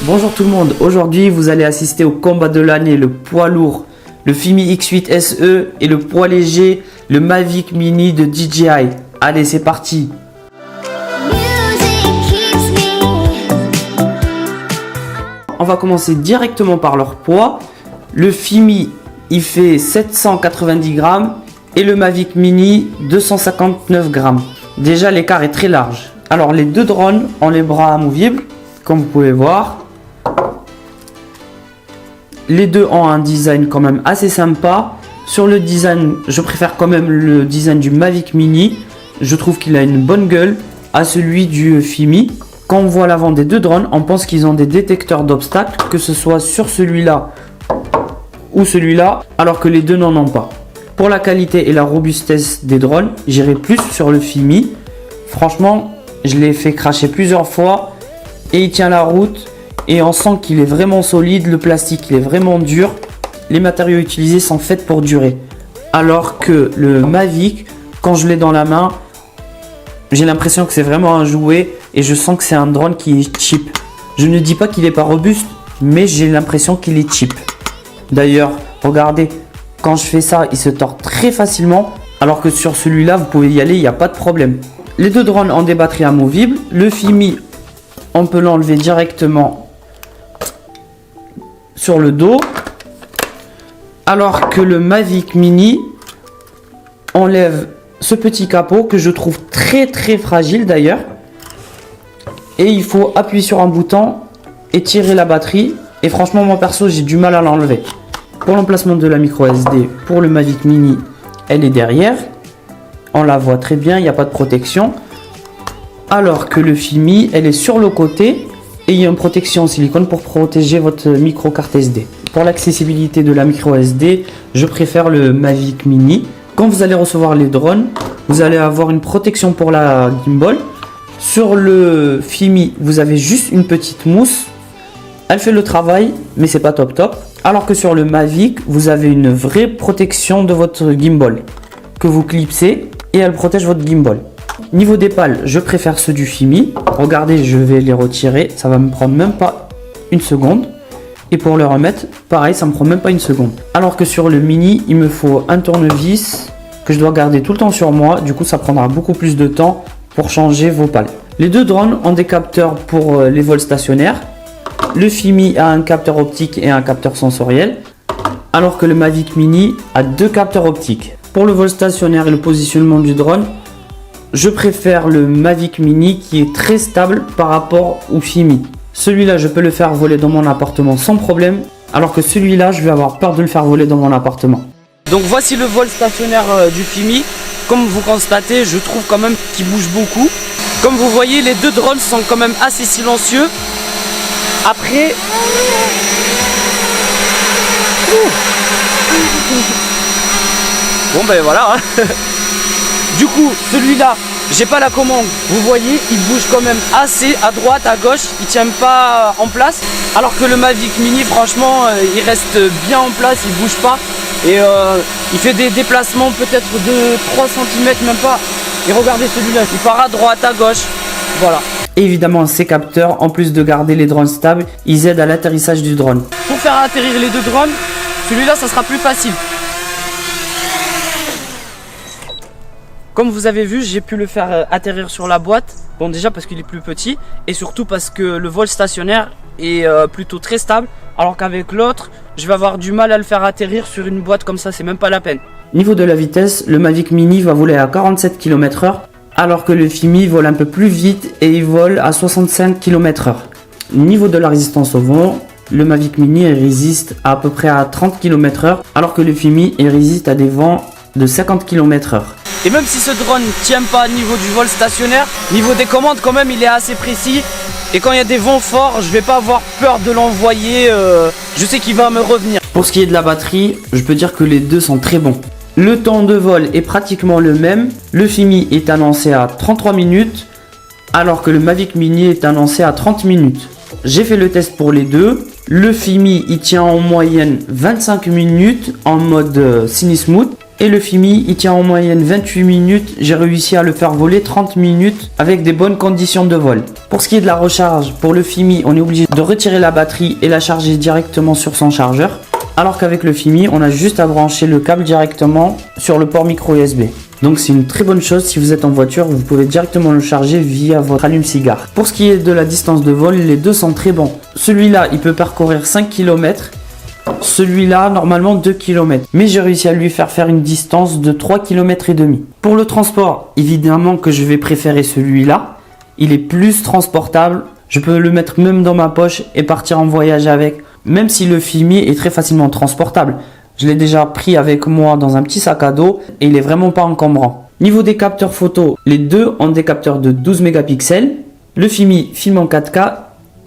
Bonjour tout le monde, aujourd'hui vous allez assister au combat de l'année, le poids lourd, le Fimi X8 SE et le poids léger, le Mavic Mini de DJI. Allez, c'est parti. On va commencer directement par leur poids. Le Fimi, il fait 790 grammes et le Mavic Mini 259 grammes. Déjà, l'écart est très large. Alors, les deux drones ont les bras amovibles, comme vous pouvez voir. Les deux ont un design quand même assez sympa. Sur le design, je préfère quand même le design du Mavic Mini. Je trouve qu'il a une bonne gueule à celui du Fimi. Quand on voit l'avant des deux drones, on pense qu'ils ont des détecteurs d'obstacles, que ce soit sur celui-là ou celui-là, alors que les deux n'en ont pas. Pour la qualité et la robustesse des drones, j'irai plus sur le Fimi. Franchement, je l'ai fait cracher plusieurs fois et il tient la route. Et on sent qu'il est vraiment solide, le plastique il est vraiment dur. Les matériaux utilisés sont faits pour durer. Alors que le Mavic, quand je l'ai dans la main, j'ai l'impression que c'est vraiment un jouet. Et je sens que c'est un drone qui est cheap. Je ne dis pas qu'il n'est pas robuste, mais j'ai l'impression qu'il est cheap. D'ailleurs, regardez, quand je fais ça, il se tord très facilement. Alors que sur celui-là, vous pouvez y aller, il n'y a pas de problème. Les deux drones ont des batteries amovibles. Le Fimi, on peut l'enlever directement sur le dos, alors que le Mavic Mini enlève ce petit capot que je trouve très fragile d'ailleurs, et il faut appuyer sur un bouton et tirer la batterie, et franchement moi perso j'ai du mal à l'enlever. Pour l'emplacement de la micro SD pour le Mavic Mini, elle est derrière, on la voit très bien, il n'y a pas de protection, alors que le Fimi elle est sur le côté. Et il y a une protection en silicone pour protéger votre micro carte SD. Pour l'accessibilité de la micro SD, je préfère le Mavic Mini. Quand vous allez recevoir les drones, vous allez avoir une protection pour la gimbal. Sur le Fimi, vous avez juste une petite mousse. Elle fait le travail, mais c'est pas top. Alors que sur le Mavic, vous avez une vraie protection de votre gimbal que vous clipsez et elle protège votre gimbal. Niveau des pales, je préfère ceux du Fimi. Regardez, je vais les retirer. Ça va me prendre même pas une seconde. Et pour le remettre, pareil, ça me prend même pas une seconde. Alors que sur le Mini, il me faut un tournevis que je dois garder tout le temps sur moi. Du coup, ça prendra beaucoup plus de temps pour changer vos pales. Les deux drones ont des capteurs pour les vols stationnaires. Le Fimi a un capteur optique et un capteur sensoriel. Alors que le Mavic Mini a deux capteurs optiques. Pour le vol stationnaire et le positionnement du drone, je préfère le Mavic Mini qui est très stable par rapport au Fimi. Celui-là, je peux le faire voler dans mon appartement sans problème, alors que celui-là, je vais avoir peur de le faire voler dans mon appartement. Donc voici le vol stationnaire du Fimi. Comme vous constatez, je trouve quand même qu'il bouge beaucoup. Comme vous voyez, les deux drones sont quand même assez silencieux. Après... Bon ben voilà. Du coup, celui-là, j'ai pas la commande. Vous voyez, il bouge quand même assez à droite, à gauche. Il tient pas en place. Alors que le Mavic Mini, franchement, il reste bien en place. Il bouge pas. Et il fait des déplacements peut-être de 3 cm, même pas. Et regardez celui-là, il part à droite, à gauche. Voilà. Évidemment, ces capteurs, en plus de garder les drones stables, ils aident à l'atterrissage du drone. Pour faire atterrir les deux drones, celui-là, ça sera plus facile. Comme vous avez vu, j'ai pu le faire atterrir sur la boîte. Bon, déjà parce qu'il est plus petit et surtout parce que le vol stationnaire est plutôt très stable. Alors qu'avec l'autre, je vais avoir du mal à le faire atterrir sur une boîte comme ça, c'est même pas la peine. Niveau de la vitesse, le Mavic Mini va voler à 47 km/h alors que le Fimi vole un peu plus vite et il vole à 65 km/h. Niveau de la résistance au vent, le Mavic Mini résiste à peu près à 30 km/h alors que le Fimi résiste à des vents de 50 km/h. Et même si ce drone ne tient pas au niveau du vol stationnaire, niveau des commandes quand même il est assez précis. Et quand il y a des vents forts, je vais pas avoir peur de l'envoyer, je sais qu'il va me revenir. Pour ce qui est de la batterie, je peux dire que les deux sont très bons. Le temps de vol est pratiquement le même. Le Fimi est annoncé à 33 minutes alors que le Mavic Mini est annoncé à 30 minutes. J'ai fait le test pour les deux. Le Fimi il tient en moyenne 25 minutes en mode Cine Smooth Et le Fimi, il tient en moyenne 28 minutes. J'ai réussi à le faire voler 30 minutes avec des bonnes conditions de vol. Pour ce qui est de la recharge, pour le Fimi, on est obligé de retirer la batterie et la charger directement sur son chargeur. Alors qu'avec le Fimi, on a juste à brancher le câble directement sur le port micro USB. Donc c'est une très bonne chose, si vous êtes en voiture, vous pouvez directement le charger via votre allume-cigare. Pour ce qui est de la distance de vol, les deux sont très bons. Celui-là, il peut parcourir 5 km. Celui-là, normalement 2 km. Mais j'ai réussi à lui faire une distance de 3 km et demi. Pour le transport, évidemment que je vais préférer celui-là. Il est plus transportable. Je peux le mettre même dans ma poche et partir en voyage avec. Même si le Fimi est très facilement transportable. Je l'ai déjà pris avec moi dans un petit sac à dos et il est vraiment pas encombrant. Niveau des capteurs photo, les deux ont des capteurs de 12 mégapixels. Le Fimi filme en 4K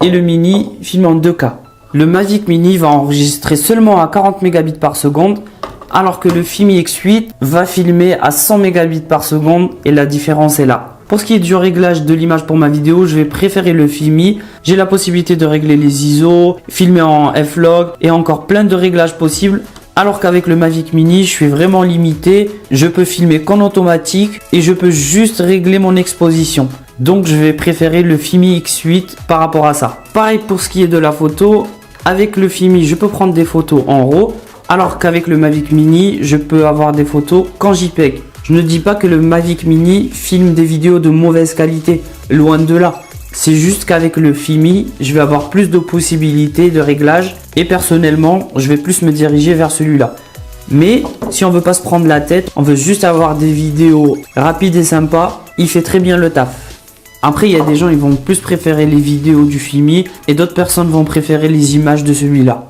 et le Mini filme en 2K. Le Mavic Mini va enregistrer seulement à 40 mégabits par seconde alors que le Fimi X8 va filmer à 100 mégabits par seconde et la différence est là. Pour ce qui est du réglage de l'image pour ma vidéo, je vais préférer le Fimi. J'ai la possibilité de régler les ISO, filmer en F-Log et encore plein de réglages possibles. Alors qu'avec le Mavic Mini, je suis vraiment limité. Je peux filmer qu'en automatique et je peux juste régler mon exposition. Donc je vais préférer le Fimi X8 par rapport à ça. Pareil pour ce qui est de la photo. Avec le Fimi, je peux prendre des photos en RAW. Alors qu'avec le Mavic Mini, je peux avoir des photos qu'en JPEG. Je ne dis pas que le Mavic Mini filme des vidéos de mauvaise qualité, loin de là. C'est juste qu'avec le Fimi, je vais avoir plus de possibilités de réglage et personnellement, je vais plus me diriger vers celui-là. Mais si on veut pas se prendre la tête, on veut juste avoir des vidéos rapides et sympas, il fait très bien le taf. Après, il y a des gens, ils vont plus préférer les vidéos du Fimi et d'autres personnes vont préférer les images de celui-là.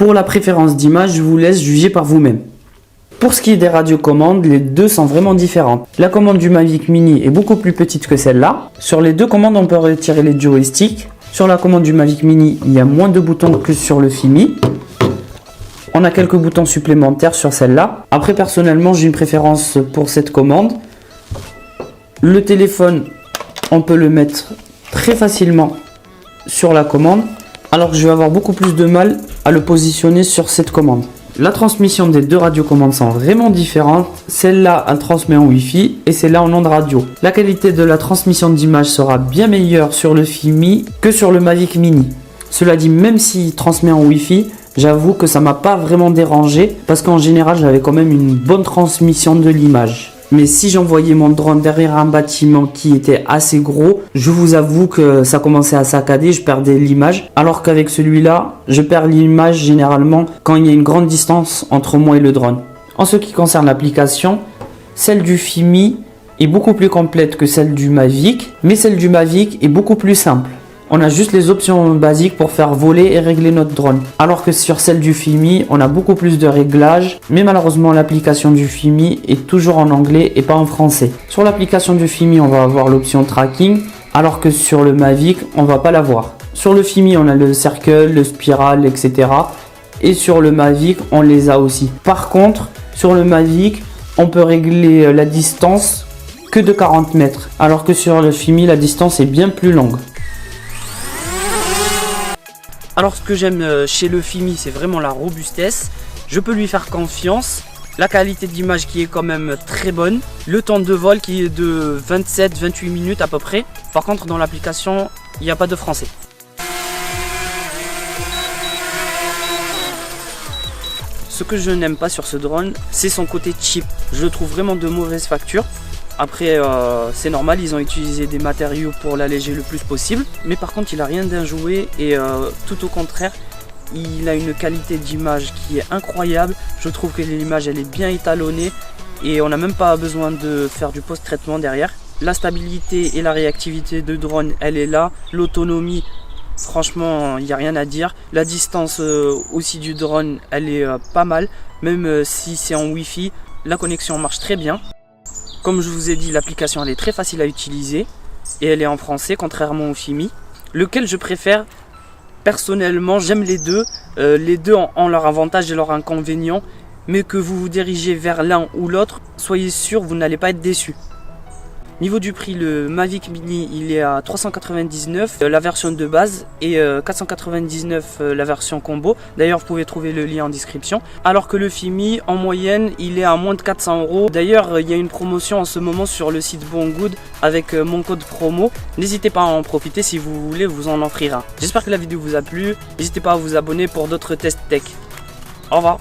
Pour la préférence d'image, je vous laisse juger par vous-même. Pour ce qui est des radiocommandes, les deux sont vraiment différentes. La commande du Mavic Mini est beaucoup plus petite que celle-là. Sur les deux commandes, on peut retirer les joysticks. Sur la commande du Mavic Mini, il y a moins de boutons que sur le Fimi. On a quelques boutons supplémentaires sur celle-là. Après, personnellement, j'ai une préférence pour cette commande. Le téléphone, on peut le mettre très facilement sur la commande, alors que je vais avoir beaucoup plus de mal à le positionner sur cette commande. La transmission des deux radiocommandes sont vraiment différentes. Celle-là, elle transmet en Wi-Fi et celle-là en ondes radio. La qualité de la transmission d'image sera bien meilleure sur le Fimi que sur le Mavic Mini. Cela dit, même s'il transmet en Wi-Fi, j'avoue que ça m'a pas vraiment dérangé parce qu'en général j'avais quand même une bonne transmission de l'image. Mais si j'envoyais mon drone derrière un bâtiment qui était assez gros, je vous avoue que ça commençait à saccader, je perdais l'image. Alors qu'avec celui-là, je perds l'image généralement quand il y a une grande distance entre moi et le drone. En ce qui concerne l'application, celle du Fimi est beaucoup plus complète que celle du Mavic, mais celle du Mavic est beaucoup plus simple. On a juste les options basiques pour faire voler et régler notre drone. Alors que sur celle du Fimi, on a beaucoup plus de réglages. Mais malheureusement, l'application du Fimi est toujours en anglais et pas en français. Sur l'application du Fimi, on va avoir l'option tracking. Alors que sur le Mavic, on va pas l'avoir. Sur le Fimi, on a le circle, le spiral, etc. Et sur le Mavic, on les a aussi. Par contre, sur le Mavic, on peut régler la distance que de 40 mètres. Alors que sur le Fimi, la distance est bien plus longue. Alors ce que j'aime chez le Fimi, c'est vraiment la robustesse. Je peux lui faire confiance. La qualité d'image qui est quand même très bonne. Le temps de vol qui est de 27-28 minutes à peu près. Par contre dans l'application, il n'y a pas de français. Ce que je n'aime pas sur ce drone, c'est son côté cheap. Je le trouve vraiment de mauvaise facture. Après, c'est normal, ils ont utilisé des matériaux pour l'alléger le plus possible. Mais par contre, il n'a rien d'injoué et tout au contraire, il a une qualité d'image qui est incroyable. Je trouve que l'image, elle est bien étalonnée et on n'a même pas besoin de faire du post-traitement derrière. La stabilité et la réactivité de drone, elle est là. L'autonomie, franchement, il n'y a rien à dire. La distance aussi du drone, elle est pas mal. Même si c'est en Wi-Fi, la connexion marche très bien. Comme je vous ai dit, l'application elle est très facile à utiliser et elle est en français contrairement au Fimi. Lequel je préfère? Personnellement, j'aime les deux. Les deux ont leurs avantages et leurs inconvénients. Mais que vous vous dirigez vers l'un ou l'autre, soyez sûr, vous n'allez pas être déçu. Niveau du prix, le Mavic Mini il est à 399 la version de base et 499 la version combo. D'ailleurs vous pouvez trouver le lien en description. Alors que le Fimi en moyenne il est à moins de 400 €. D'ailleurs il y a une promotion en ce moment sur le site Banggood avec mon code promo. N'hésitez pas à en profiter, si vous voulez vous en offrir un. J'espère que la vidéo vous a plu. N'hésitez pas à vous abonner pour d'autres tests tech. Au revoir.